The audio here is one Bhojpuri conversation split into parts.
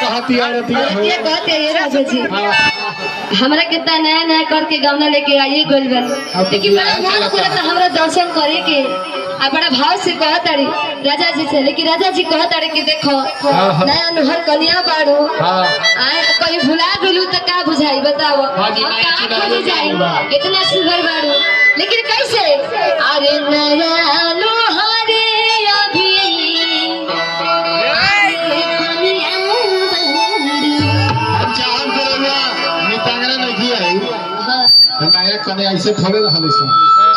कहती ये कहते हैं राजा जी हमरा कितना नया नया करके गावना लेके आइए गोलगन लेकिन बड़ा मन पूरा तो हमरा दर्शन करे के आ बड़ा भाव से कहता रे राजा जी से। लेकिन राजा जी कहता रे कि देखो नया नहर कन्या बाड़ू आए कहीं भुला गेलू तो का बुझाई बताओ का खोज जाई इतना सुगर बाड़ू लेकिन कैसे अरे नया नहरे अभी कने ऐसे थोड़े रहले सब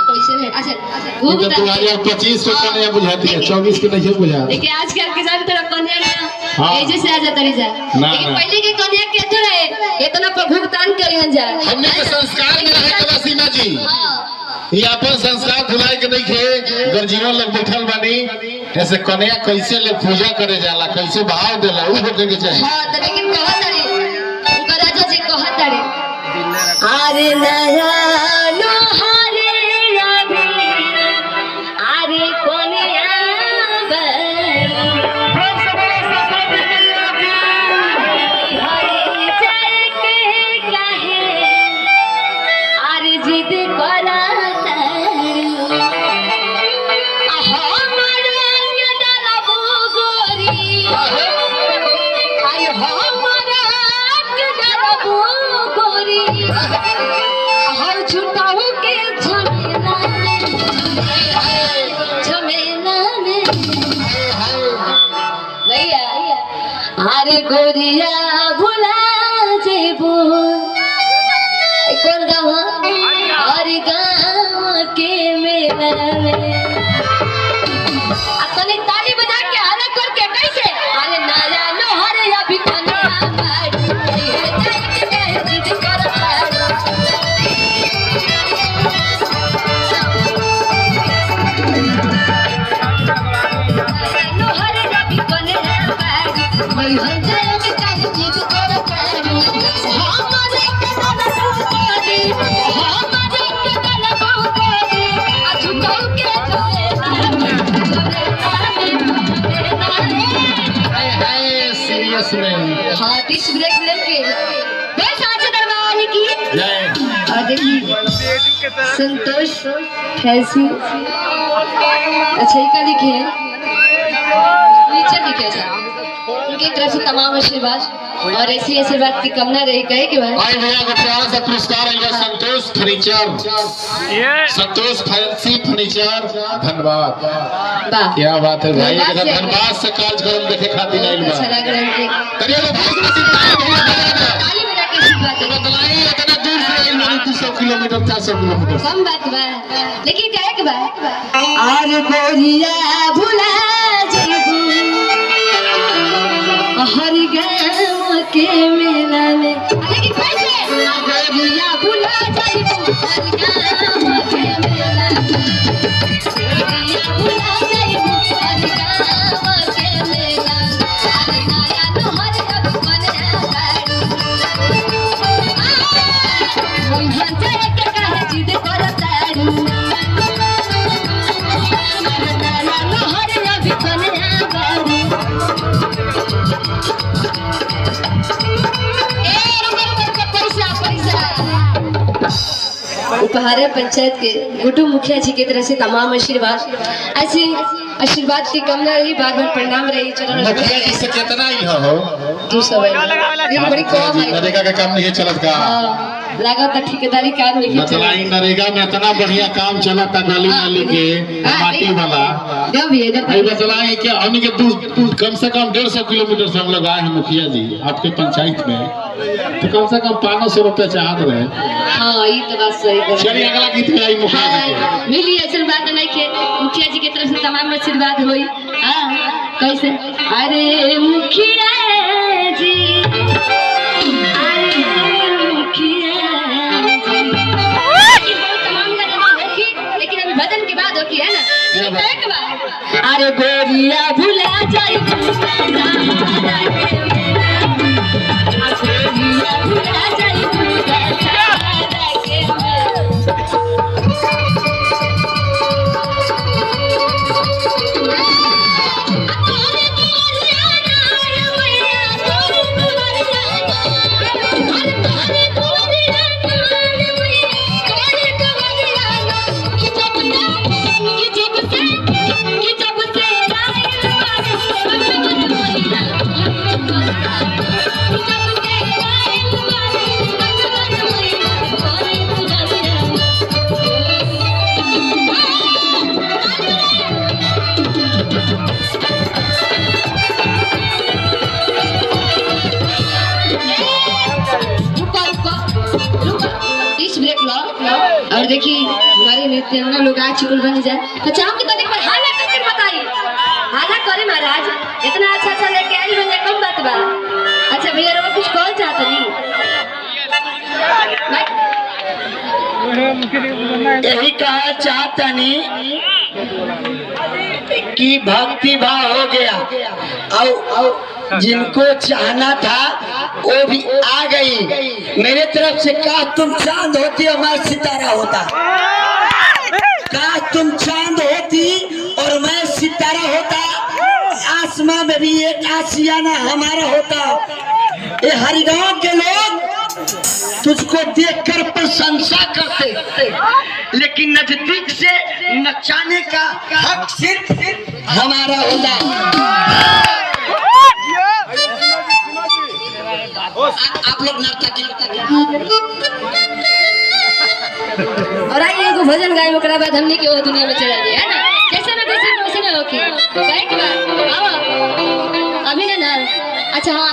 कैसे है अच्छा खूब तुम्हारी 25 को कने बुझाती है 24 के नहीं बुझा। लेकिन आजकल के जान तरह कन्या ना एजे से आ जाता रही जा लेकिन पहले के कन्या के तो रहे इतना पर भुगतान करियन जा हमने के संस्कार में रहे के सीमा जी ये अपन संस्कार भुलाए के नहीं खे गर्जीवन लोग बैठल बानी ऐसे कन्या कैसे ले पूजा करे जाला कैसे भाव देला उ होके के चाहिए। हां तो लेकिन कहत रे उनका राजा जी कहत रे अरे नया नहरे अभी अरे कन्या अरे गोरिया भुला जेबो कौन गाँव अरे गाँव के मेला में तनी ताली बजा के हरा करके कैसे अरे नया नहर अभी कन्या बाड़ी जिद कर हाँ डिश ब्रेक लेके बस आज दरबार की जय और देखिए संतोष फैंसी अच्छा ही का लिखे नीचे लिखे जा उनकी तरफ से तमाम आशीर्वाद और ऐसी आशीर्वाद की कामना रही कहे कि भाई भैया को प्यारा सा पुरस्कार है Santosh furniture Santosh fancy furniture धन्यवाद क्या बात है भाई धन्यवाद से कार्यक्रम देखे खातिर आइल बा अच्छा लग रहा है करिए लो ताली बजा के आशीर्वाद बतलाई इतना दूर से आइल नहीं 200 किलोमीटर 400 किलोमीटर कम बात बा लेकिन कहे के बा और गोरिया भुला जेबू हर गाँव के मेला में लेकिन कैसे गोरिया भुला जेबू हर गाँव के मेला गोरिया भुला जेबू हर गाँव के मेला अरे नया नहर अभी कन्या बाड़ी मोहन जाए के कहे जिद करत तारू नया नहर अभी कन्या बाड़ी उपहार पंचायत के गुड्डू मुखिया जी की तरफ से तमाम आशीर्वाद ऐसी आशीर्वाद की कामना रही बार बार प्रणाम रही चरण मुखिया जी से कितना ही हो 200 बड़ी कम है नरेगा का काम नहीं चलत का लागत ठेकेदारी काम नहीं मतलब नरेगा में इतना बढ़िया काम चलता गली नाली के माटी वाला जब ये भाई बतलाएं कि हमने के दूर कम से कम 150 किलोमीटर से हम लोग आए हैं मुखिया जी आपके पंचायत में तो कम से कम 500 रुपए चाहते रहे। हाँ ये तो बात सही है। चलिए अगला गीत में आई मुखिया जी के मिली आशीर्वाद नहीं के मुखिया जी की तरफ से तमाम आशीर्वाद हुई। हाँ कैसे अरे मुखिया जी लेकिन अभी भजन के बाद होगी है ना अरे गोरिया भुला जाए देखी हमारे नृत्य में लोग आ चुकल बन जाए तो चाहो कि तनिक पर हाला करके बताई। हाला करे महाराज, इतना अच्छा अच्छा लेके आई बन जाए कम बात बा। अच्छा भैया रोग कुछ कौन चाहता नहीं यही कहा चाहता नहीं कि भक्ति भाव हो गया और जिनको चाहना था वो भी आ गई। मेरे तरफ से कहा तुम चांद होती हमारा सितारा होता, कहा तुम चांद होती और मैं सितारा होता, आसमां में भी एक आशियाना हमारा होता। ये हरिगांव के लोग तुझको देखकर प्रशंसा करते, लेकिन नजदीक से नचाने का हक सिर्फ हमारा होता। आप लोग नर्तकी और आइए एगो भजन गाए ओकरा बाद हमने के वो दुनिया में चला जाए है ना, जैसे ना वैसे ना होके गाए के बाद अभी ना अच्छा हाँ।